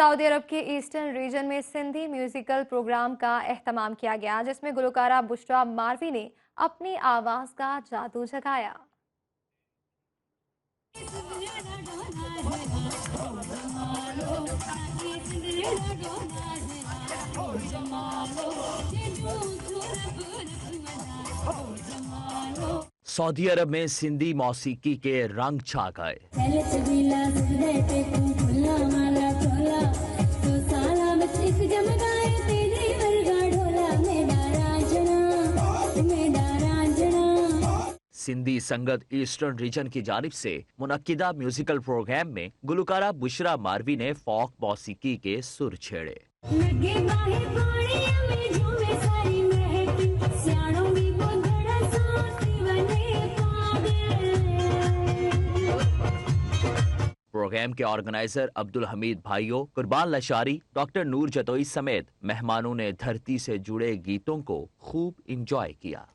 Saudi अरब के eastern region में Sindhi musical program का एहतमाम किया गया, जिसमें गुलकारा बुशरा मारवी ने अपनी आवाज का जादू जगाया। सऊदी अरब में सिंधी मौसीकी के रंग छा गए। सिंधी संगत ईस्टर्न रीजन की जानिब से मुनक्किदा म्यूजिकल प्रोग्राम में गुलकारा बुशरा मारवी ने फोक मौसीकी के सुर छेड़े। प्रोग्राम के ऑर्गेनाइजर अब्दुल हमीद भाइयों, कुर्बान लशारी, डॉक्टर नूर जतोई समेत मेहमानों ने धरती से जुड़े गीतों को खूब इंजॉय किया।